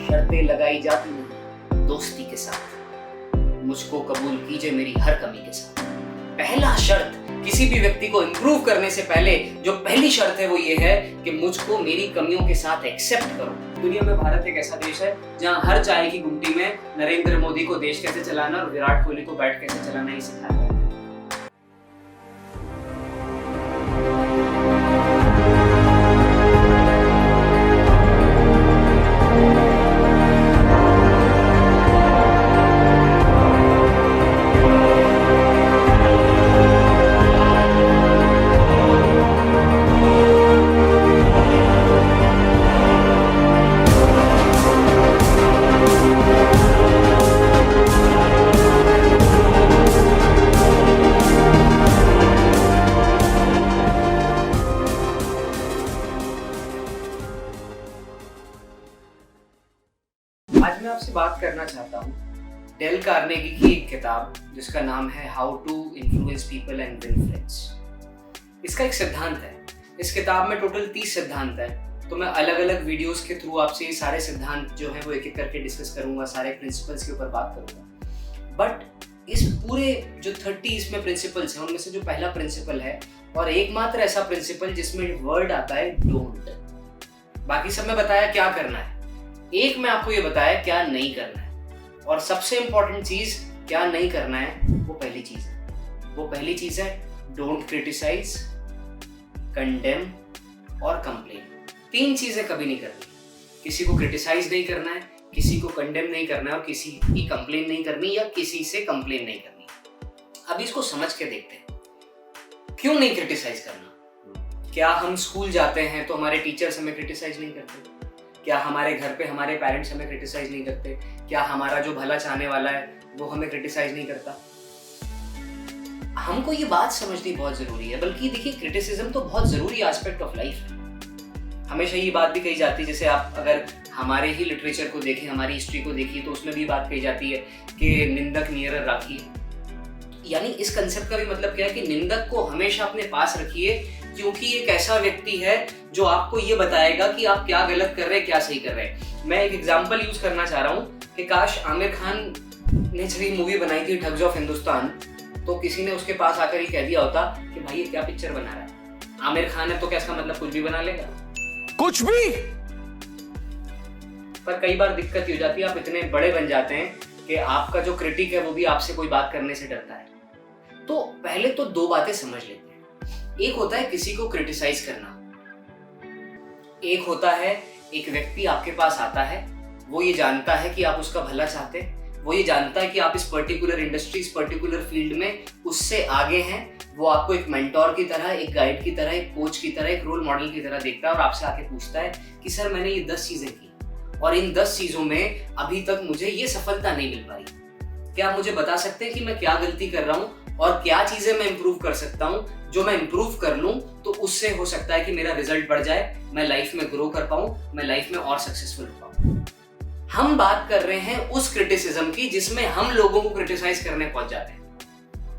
शर्तें लगाई जाती हैं दोस्ती के साथ, मुझको कबूल कीजिए मेरी हर कमी के साथ। पहला शर्त किसी भी व्यक्ति को इम्प्रूव करने से पहले जो पहली शर्त है वो ये है कि मुझको मेरी कमियों के साथ एक्सेप्ट करो। दुनिया में भारत एक ऐसा देश है जहां हर चाय की गुमटी में नरेंद्र मोदी को देश कैसे चलाना और विराट कोहली को बैट कैसे चलाना ही सिखाया है। आज मैं आपसे बात करना चाहता हूँ डेल कार्नेगी की एक किताब जिसका नाम है how to influence people and win friends. इसका एक सिद्धांत है। इस किताब में टोटल 30 सिद्धांत है, तो मैं अलग अलग वीडियोस के थ्रू आपसे ये सारे सिद्धांत जो है वो एक एक करके डिस्कस करूंगा, सारे प्रिंसिपल्स के ऊपर बात करूंगा। बट इस पूरे जो 30 इसमें प्रिंसिपल्स हैं उनमें से जो पहला प्रिंसिपल है और एकमात्र ऐसा प्रिंसिपल जिसमें वर्ड आता है डोंट। बाकी सब में बताया क्या करना है, एक मैं आपको ये बताया क्या नहीं करना है। और सबसे इंपॉर्टेंट चीज क्या नहीं करना है वो पहली चीज है डोंट क्रिटिसाइज, कंडेम और कंप्लेन। 3 चीजें कभी नहीं करनी। किसी को क्रिटिसाइज नहीं करना है, किसी को कंडेम नहीं करना है और किसी की कंप्लेन नहीं करनी या किसी से कंप्लेन नहीं करनी। अब इसको समझ के देखते हैं, क्यों नहीं क्रिटिसाइज करना। क्या हम स्कूल जाते हैं तो हमारे टीचर्स हमें क्रिटिसाइज नहीं करते? क्या हमारे घर पे हमारे पेरेंट्स हमें क्रिटिसाइज नहीं करते? क्या हमारा जो भला चाहने वाला है वो हमें क्रिटिसाइज नहीं करता? हमको ये बात समझनी बहुत जरूरी है। बल्कि देखिए, क्रिटिसिज्म तो बहुत जरूरी एस्पेक्ट ऑफ लाइफ है। हमेशा ये बात भी कही जाती है, जैसे आप अगर हमारे ही लिटरेचर को देखें, हमारी हिस्ट्री को देखिए, तो उसमें भी बात कही जाती है कि निंदक नियर राखिए। यानी इस कंसेप्ट का भी मतलब क्या है कि निंदक को हमेशा अपने पास रखिए, क्योंकि एक ऐसा व्यक्ति है जो आपको ये बताएगा कि आप क्या गलत कर रहे हैं, क्या सही कर रहे हैं। मैं एक एग्जांपल यूज करना चाह रहा हूँ कि काश आमिर खान ने जब ये मूवी बनाई थी ठग्स ऑफ हिंदुस्तान, तो किसी ने उसके पास आकर ही कह दिया होता कि भाई ये क्या पिक्चर बना रहा है, आमिर खान है तो क्या इसका मतलब कुछ भी बना लेगा? कुछ भी। पर कई बार दिक्कत हो जाती है, आप इतने बड़े बन जाते हैं कि आपका जो क्रिटिक है वो भी आपसे कोई बात करने से डरता है। तो पहले तो 2 बातें समझ लेते हैं। एक होता है किसी को क्रिटिसाइज करना, एक होता है एक व्यक्ति आपके पास आता है, वो ये जानता है कि आप उसका भला चाहते हैं, वो ये जानता है कि आप इस पर्टिकुलर इंडस्ट्री, इस पर्टिकुलर फील्ड में उससे आगे हैं। वो आपको एक मेंटोर की तरह, एक गाइड की तरह, एक कोच की तरह, एक रोल मॉडल की तरह देखता है और आपसे आके पूछता है कि सर मैंने ये 10 चीजें की और इन 10 चीजों में अभी तक मुझे ये सफलता नहीं मिल पाई। क्या आप मुझे बता सकते हैं कि मैं क्या गलती कर रहा हूँ और क्या चीजें मैं इंप्रूव कर सकता हूँ? जो मैं इंप्रूव कर लूं तो उससे हो सकता है कि मेरा रिजल्ट बढ़ जाए, मैं लाइफ में ग्रो कर पाऊं, मैं लाइफ में और सक्सेसफुल हो पाऊं। हम बात कर रहे हैं उस क्रिटिसिज्म की जिसमें हम लोगों को क्रिटिसाइज करने पहुंच जाते हैं,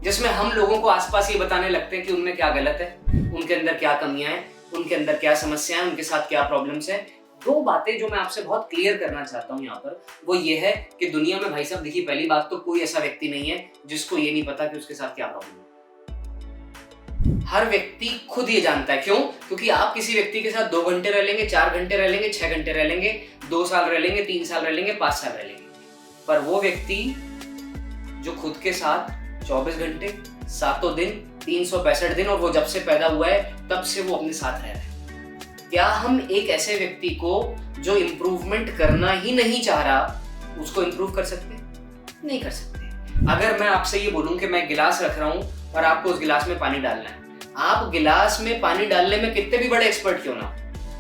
जिसमें हम लोगों को आसपास ये बताने लगते हैं कि उनमें क्या गलत है, उनके अंदर क्या कमियां हैं, उनके अंदर क्या समस्याएं, उनके साथ क्या प्रॉब्लम्स है। 2 बातें जो मैं आपसे बहुत क्लियर करना चाहता हूं यहाँ पर, वो ये है कि दुनिया में भाई साहब देखिए, पहली बात तो कोई ऐसा व्यक्ति नहीं है जिसको ये नहीं पता कि उसके साथ क्या प्रॉब्लम है। हर व्यक्ति खुद ये जानता है। क्यों? क्योंकि आप किसी व्यक्ति के साथ 2 घंटे रह लेंगे, 4 घंटे रह लेंगे, 6 घंटे रह लेंगे, 2 साल रह लेंगे, 3 साल रह लेंगे, 5 साल रह लेंगे, पर वो व्यक्ति जो खुद के साथ 24 घंटे 7 दिन 365 दिन और वो जब से पैदा हुआ है तब से वो अपने साथ रह रहा है। क्या हम एक ऐसे व्यक्ति को जो इंप्रूवमेंट करना ही नहीं चाह रहा उसको इंप्रूव कर सकते हैं? नहीं कर सकते। अगर मैं आपसे ये बोलूं कि मैं गिलास रख रहा हूं और आपको उस गिलास में पानी डालना है, आप गिलास में पानी डालने में कितने भी बड़े एक्सपर्ट क्यों ना,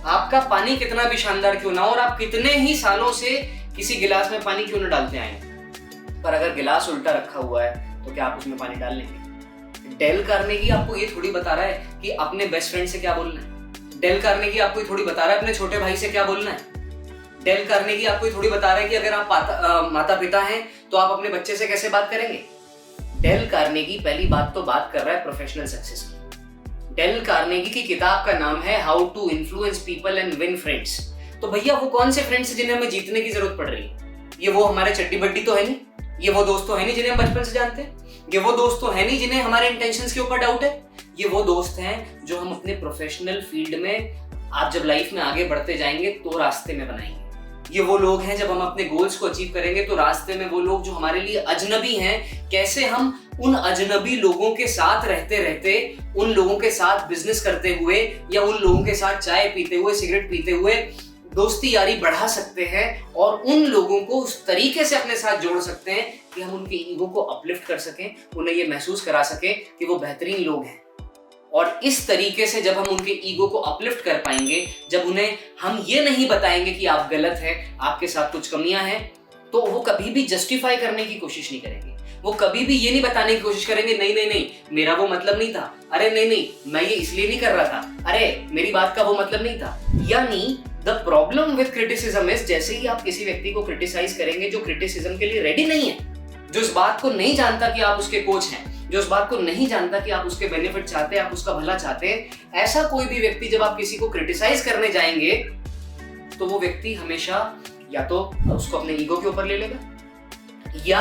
आपका पानी कितना भी शानदार क्यों ना और आप कितने ही सालों से किसी गिलास में पानी क्यों ना डालते आए, पर अगर गिलास उल्टा रखा हुआ है तो क्या आप उसमें पानी डाल लेंगे? डेल कार्नेगी आपको ये थोड़ी बता रहा है कि अपने बेस्ट फ्रेंड से क्या बोलना है। डेल कार्नेगी आपको ये थोड़ी बता रहा है अपने छोटे भाई से क्या बोलना है। डेल कार्नेगी आपको ये थोड़ी बता रहा है कि अगर आप माता पिता हैं तो आप अपने बच्चे से कैसे बात करेंगे। डेल कार्नेगी पहली बात तो बात कर रहा है प्रोफेशनल सक्सेस की। डेल कार्नेगी की किताब का नाम है how to influence people and win friends. तो भैया वो कौन से फ्रेंड्स हैं जिन्हें हमें जीतने की जरूरत पड़ रही है? ये वो हमारे चड्डी बड्डी तो है नहीं, ये वो दोस्त तो है नहीं जिन्हें हम बचपन से जानते हैं, ये वो दोस्त तो है नहीं जिन्हें हमारे इंटेंशंस के ऊपर डाउट है। ये वो दोस्त हैं जो हम अपने प्रोफेशनल फील्ड में, आप जब लाइफ में आगे बढ़ते जाएंगे तो रास्ते में बनाएंगे। ये वो लोग हैं जब हम अपने गोल्स को अचीव करेंगे तो रास्ते में वो लोग जो हमारे लिए अजनबी हैं, कैसे हम उन अजनबी लोगों के साथ रहते रहते, उन लोगों के साथ बिजनेस करते हुए या उन लोगों के साथ चाय पीते हुए, सिगरेट पीते हुए दोस्ती यारी बढ़ा सकते हैं और उन लोगों को उस तरीके से अपने साथ जोड़ सकते हैं कि हम उनके ईगो को अपलिफ्ट कर सकें, उन्हें ये महसूस करा सकें कि वो बेहतरीन लोग हैं। और इस तरीके से जब हम उनके ईगो को अपलिफ्ट कर पाएंगे, जब उन्हें हम ये नहीं बताएंगे कि आप गलत हैं, आपके साथ कुछ कमियां हैं, तो वो कभी भी जस्टिफाई करने की कोशिश नहीं करेंगे। वो कभी भी ये नहीं बताने की कोशिश करेंगे नहीं नहीं नहीं मेरा वो मतलब नहीं था, अरे नहीं नहीं मैं ये इसलिए नहीं कर रहा था, अरे मेरी बात का वो मतलब नहीं था। यानी the problem with criticism is, जैसे ही आप किसी व्यक्ति को क्रिटिसाइज करेंगे जो क्रिटिसिज्म के लिए रेडी नहीं है, जो इस बात को नहीं जानता कि आप उसके कोच हैं, जो इस बात को नहीं जानता कि आप उसके बेनिफिट चाहते हैं, आप उसका भला चाहते हैं, ऐसा कोई भी व्यक्ति जब आप किसी को क्रिटिसाइज करने जाएंगे तो वो व्यक्ति हमेशा या तो उसको अपने ईगो के ऊपर ले लेगा, या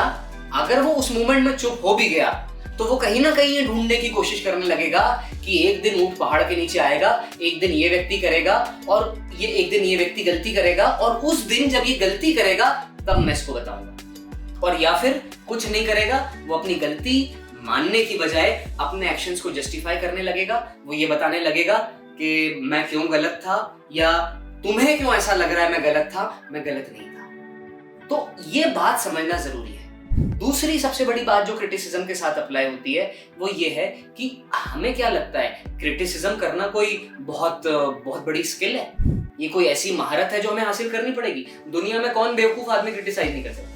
अगर वो उस मोमेंट में चुप हो भी गया तो वो कहीं ना कहीं ये ढूंढने की कोशिश करने लगेगा कि एक दिन ऊंट पहाड़ के नीचे आएगा, एक दिन ये व्यक्ति करेगा और ये एक दिन ये व्यक्ति गलती करेगा और उस दिन जब ये गलती करेगा तब मैं इसको बताऊंगा। और या फिर कुछ नहीं करेगा, वो अपनी गलती मानने की बजाय अपने एक्शंस को जस्टिफाई करने लगेगा। वो ये बताने लगेगा कि मैं क्यों गलत था, या तुम्हें क्यों ऐसा लग रहा है मैं गलत था, मैं गलत नहीं था। तो ये बात समझना जरूरी है। दूसरी सबसे बड़ी बात जो क्रिटिसिज्म के साथ अप्लाई होती है वो ये है कि हमें क्या लगता है, क्रिटिसिज्म करना कोई बहुत बड़ी स्किल है, ये कोई ऐसी महारत है जो हमें हासिल करनी पड़ेगी। दुनिया में कौन बेवकूफ आदमी क्रिटिसाइज नहीं कर सकता।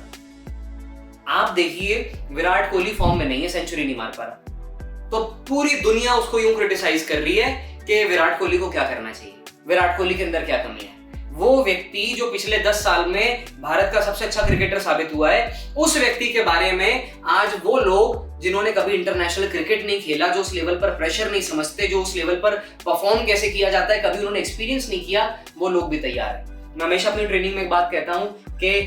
आप देखिए विराट कोहली फॉर्म में नहीं है, सेंचुरी नहीं मार पा रहा, तो पूरी दुनिया उसको यूं क्रिटिसाइज कर रही है कि विराट कोहली को क्या करना चाहिए, विराट कोहली के अंदर क्या कमी है। वो व्यक्ति जो पिछले 10 साल में भारत का सबसे अच्छा क्रिकेटर साबित हुआ है, उस व्यक्ति के बारे में आज वो लोग जिन्होंने कभी इंटरनेशनल क्रिकेट नहीं खेला, जो उस लेवल पर प्रेशर नहीं समझते, जो उस लेवल पर परफॉर्म कैसे किया जाता है कभी उन्होंने एक्सपीरियंस नहीं किया, वो लोग भी तैयार है। मैं हमेशा अपनी ट्रेनिंग में एक बात कहता हूं कि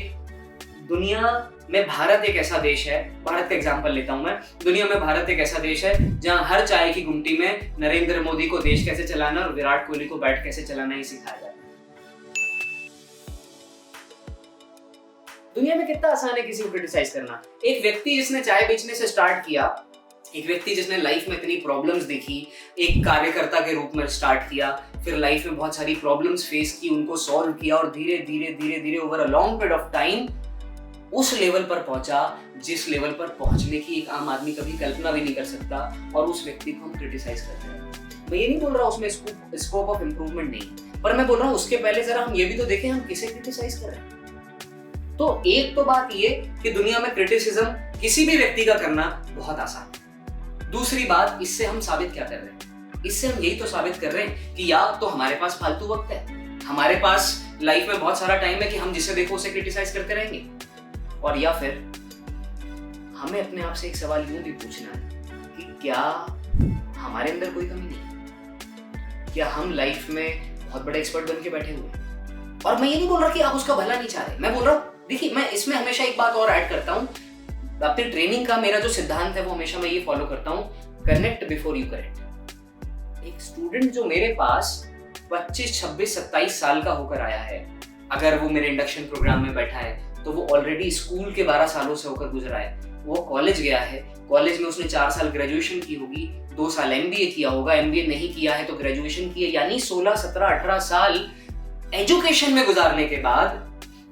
दुनिया में भारत एक ऐसा देश है, भारत का एग्जांपल लेता हूं मैं, दुनिया में भारत एक ऐसा देश है जहां हर चाय की गुमटी में नरेंद्र मोदी को देश कैसे चलाना और विराट कोहली को बैट कैसे चलाना ही सिखाया जाता है। दुनिया में कितना आसान है किसी को क्रिटिसाइज करना। एक व्यक्ति जिसने चाय बेचने से स्टार्ट किया, एक व्यक्ति जिसने लाइफ में इतनी प्रॉब्लम्स देखी, एक कार्यकर्ता के रूप में स्टार्ट किया, फिर लाइफ में बहुत सारी प्रॉब्लम्स फेस की, उनको सॉल्व किया और धीरे धीरे धीरे धीरे over a long period of time उस लेवल पर पहुंचा जिस लेवल पर पहुंचने की एक आम आदमी कभी कल्पना भी नहीं कर सकता, और उस व्यक्ति को हम क्रिटिसाइज करते हैं। मैं ये नहीं बोल रहा उसमें स्कोप ऑफ इम्प्रूवमेंट नहीं, पर मैं बोल रहा हूँ उसके पहले जरा हम ये भी तो देखें हम किसे क्रिटिसाइज कर रहे हैं। तो एक तो बात ये कि दुनिया में क्रिटिसिज्म किसी भी व्यक्ति का करना बहुत आसान है। दूसरी बात, इससे हम साबित क्या कर रहे हैं, इससे हम यही तो साबित कर रहे हैं कि या तो हमारे पास फालतू वक्त है, हमारे पास लाइफ में बहुत सारा टाइम है कि हम जिसे देखो उसे क्रिटिसाइज करते रहेंगे, और या फिर हमें अपने आप से एक सवाल यूं भी पूछना है कि क्या हमारे अंदर कोई कमी नहीं, क्या हम लाइफ में बहुत बड़े एक्सपर्ट बन के बैठे हुए हैं। और मैं ये नहीं बोल रहा कि आप उसका भला नहीं चाह रहे, मैं बोल रहा हूं, देखिए मैं इसमें हमेशा एक बात और ऐड करता हूं, अपनी ट्रेनिंग का मेरा जो सिद्धांत है वो हमेशा मैं ये फॉलो करता हूं, कनेक्ट बिफोर यू करेक्ट। एक स्टूडेंट जो मेरे पास 25, 26, 27 साल का होकर आया है, अगर वो मेरे इंडक्शन प्रोग्राम में बैठा है तो वो ऑलरेडी स्कूल के 12 सालों से होकर गुजरा है। वो कॉलेज गया है, कॉलेज में उसने 4 साल ग्रेजुएशन की होगी, 2 साल एमबीए किया होगा, एमबीए नहीं किया है तो ग्रेजुएशन किया, यानी 16, 17, 18 साल एजुकेशन में गुजारने के बाद,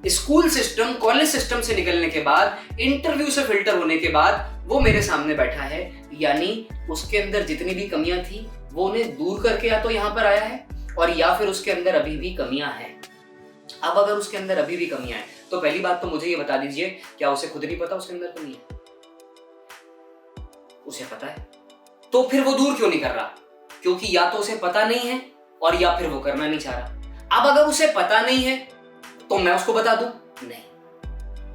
स्कूल सिस्टम, कॉलेज सिस्टम से निकलने के बाद, इंटरव्यू से फिल्टर होने के बाद वो मेरे सामने बैठा है। यानी उसके अंदर जितनी भी कमियां थी वो उन्हें दूर करके या तो यहाँ पर आया है, और या फिर उसके अंदर अभी भी कमियां हैं। अब अगर उसके अंदर अभी भी कमियां हैं तो पहली बात तो मुझे ये बता दीजिए, क्या उसे खुद नहीं पता उसके अंदर कमी है? उसे पता है, तो फिर वो दूर क्यों नहीं कर रहा? क्योंकि या तो उसे पता नहीं है और या फिर वो करना नहीं चाह रहा। अब अगर उसे पता नहीं है तो मैं उसको बता दूं? नहीं,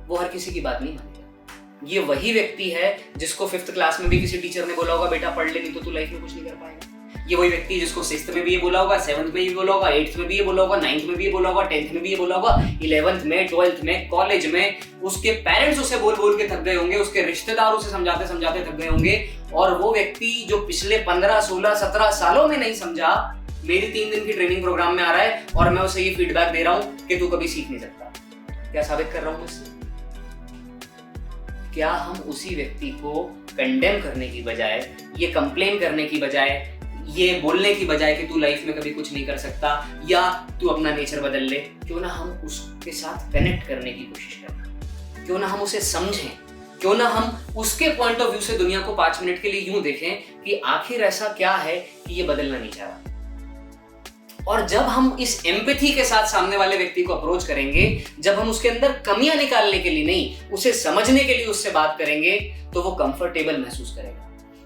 वो हर किसी की बात नहीं मानेगा। ये वही व्यक्ति है जिसको 5th क्लास में भी किसी टीचर ने बोला होगा बेटा पढ़ ले नहीं तो तू लाइफ में कुछ नहीं कर पाएगा। ये वही व्यक्ति जिसको 6th में भी ये बोला होगा, 7th में भी बोला होगा, 8th में भी ये बोला होगा, 9th में भी ये बोला होगा, 10th में भी ये बोला होगा, 11th में, 12th में, कॉलेज में उसके पेरेंट्स उसे बोल बोल के थक गए होंगे, उसके रिश्तेदार उसे समझाते समझाते थक गए होंगे, और वो व्यक्ति जो पिछले 15, 16, 17 सालों में नहीं समझा, मेरी 3 दिन की ट्रेनिंग प्रोग्राम में आ रहा है और मैं उसे ये फीडबैक दे रहा हूं कि तू कभी सीख नहीं सकता। क्या साबित कर रहा हूं इससे? क्या हम उसी व्यक्ति को कंडेम करने की बजाय, ये कंप्लेन करने की बजाय, ये बोलने की बजाय कि तू लाइफ में कभी कुछ नहीं कर सकता या तू अपना नेचर बदल ले, क्यों ना हम उसके साथ कनेक्ट करने की कोशिश करें, क्यों ना हम उसे समझें, क्यों ना हम उसके पॉइंट ऑफ व्यू से दुनिया को 5 मिनट के लिए यूं देखें कि आखिर ऐसा क्या है कि ये बदलना नहीं चाह रहा। और जब हम इस एम्पैथी के साथ सामने वाले व्यक्ति को अप्रोच करेंगे, जब हम उसके अंदर कमियां निकालने के लिए नहीं, उसे समझने के लिए उससे बात करेंगे, तो वो कंफर्टेबल महसूस करेगा।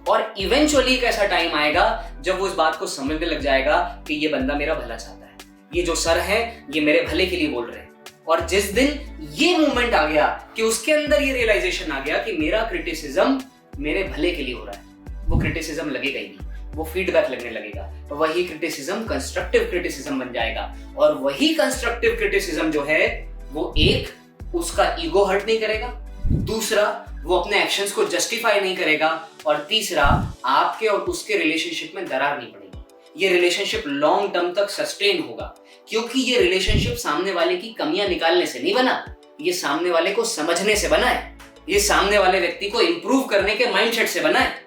और इवेंचुअली एक ऐसा टाइम आएगा जब वो इस बात को समझने लग जाएगा कि ये बंदा मेरा भला चाहता है, ये जो सर है ये मेरे भले के लिए बोल रहे हैं। और जिस दिन ये मूवमेंट आ गया कि उसके अंदर ये रियलाइजेशन आ गया कि मेरा क्रिटिसिज्म मेरे भले के लिए हो रहा है, वो क्रिटिसिज्म लगेगा ही नहीं, वो फीडबैक लगने लगेगा। वही क्रिटिसिज्म कंस्ट्रक्टिव क्रिटिसिज्म बन जाएगा। और वही कंस्ट्रक्टिव क्रिटिसिज्म जो है वो एक उसका ईगो हर्ट नहीं करेगा, दूसरा वो अपने एक्शंस को जस्टिफाई नहीं करेगा, और तीसरा आपके और उसके रिलेशनशिप में दरार नहीं पड़ेगी। ये रिलेशनशिप लॉन्ग टर्म तक सस्टेन होगा, क्योंकि ये रिलेशनशिप सामने वाले की कमियां निकालने से नहीं बना, ये सामने वाले को समझने से बना है, ये सामने वाले व्यक्ति को इंप्रूव करने के माइंडसेट से बना है।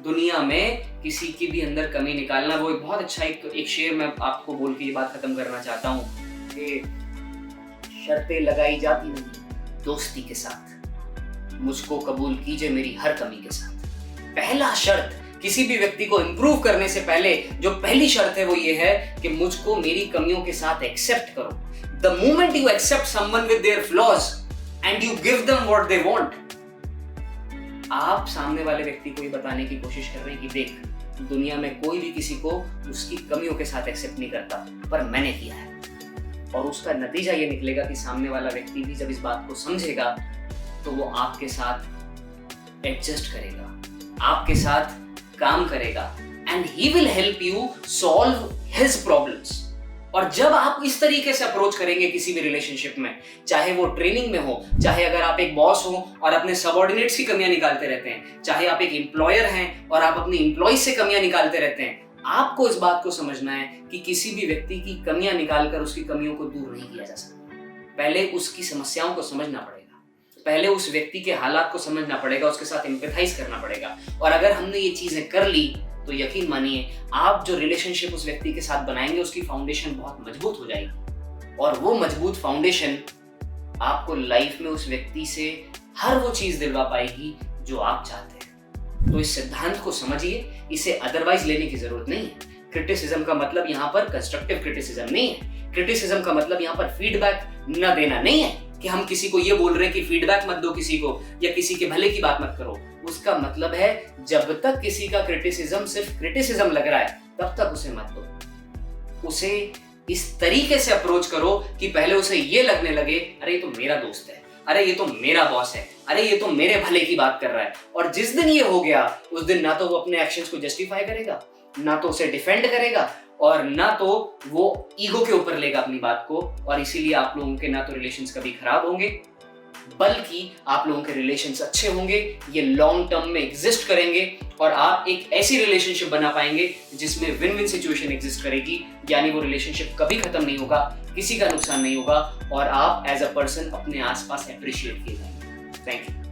दुनिया में किसी की भी अंदर कमी निकालना, वो एक बहुत अच्छा एक शेर मैं आपको बोल के ये बात खत्म करना चाहता हूँ कि शर्तें लगाई जाती नहीं दोस्ती के साथ, मुझको कबूल कीजिए मेरी हर कमी के साथ। पहला शर्त किसी भी व्यक्ति को इंप्रूव करने से पहले जो पहली शर्त है वो ये है कि मुझको मेरी कमियों के साथ एक्सेप्ट करो। The moment you accept someone with their flaws and you give them what they want, आप सामने वाले व्यक्ति को ये बताने की कोशिश कर रहे हैं कि देख, दुनिया में कोई भी किसी को उसकी कमियों के साथ एक्सेप्ट नहीं करता, पर मैंने किया है। और उसका नतीजा ये निकलेगा कि सामने वाला व्यक्ति भी जब इस बात को समझेगा तो वो आपके साथ एडजस्ट करेगा, आपके साथ काम करेगा, and he will help you solve his problems. और जब आप इस तरीके से अप्रोच करेंगे किसी भी रिलेशनशिप में, चाहे वो ट्रेनिंग में हो, चाहे अगर आप एक बॉस हो और अपने सबऑर्डिनेट्स की कमियां निकालते रहते हैं, चाहे आप एक एम्प्लॉयर हैं और आप अपने एम्प्लॉय से कमियां निकालते रहते हैं, आपको इस बात को समझना है कि किसी भी व्यक्ति की कमियां निकालकर उसकी कमियों को दूर नहीं किया जा सकता। पहले उसकी समस्याओं को समझना पड़ेगा, पहले उस व्यक्ति के हालात को समझना पड़ेगा, उसके साथ एम्पैथाइज करना पड़ेगा। और अगर हमने ये चीजें कर ली तो यकीन मानिए आप जो रिलेशनशिप उस व्यक्ति के साथ बनाएंगे उसकी फाउंडेशन बहुत मजबूत हो जाएगी, और वो मजबूत फाउंडेशन आपको लाइफ में उस व्यक्ति से हर वो चीज दिलवा पाएगी जो आप चाहते हैं। तो इस सिद्धांत को समझिए, इसे अदरवाइज लेने की जरूरत नहीं है। क्रिटिसिज्म का मतलब यहाँ पर कंस्ट्रक्टिव क्रिटिसिज्म नहीं है। क्रिटिसिज्म का मतलब यहाँ पर फीडबैक न देना नहीं है कि हम किसी को ये बोल रहे हैं कि फीडबैक मत दो किसी को, या किसी के भले की बात मत करो। उसका मतलब है जब तक किसी का क्रिटिसिज्म सिर्फ क्रिटिसिज्म लग रहा है तब तक उसे मत दो। उसे इस तरीके से अप्रोच करो कि पहले उसे ये लगने लगे, अरे ये तो मेरा दोस्त है, अरे ये तो मेरा बॉस है, अरे ये तो मेरे भले की बात कर रहा है। और जिस दिन ये हो गया उस दिन ना तो वो अपने एक्शंस को जस्टिफाई करेगा, ना तो उसे डिफेंड करेगा, और ना तो वो ईगो के ऊपर लेगा अपनी बात को। और इसीलिए आप लोगों के ना तो रिलेशंस कभी खराब होंगे, बल्कि आप लोगों के रिलेशंस अच्छे होंगे, ये लॉन्ग टर्म में एग्जिस्ट करेंगे, और आप एक ऐसी रिलेशनशिप बना पाएंगे जिसमें विन विन सिचुएशन एग्जिस्ट करेगी। यानी वो रिलेशनशिप कभी खत्म नहीं होगा, किसी का नुकसान नहीं होगा, और आप एज अ पर्सन अपने आसपास अप्रिशिएट किए जाएंगे। Thank you.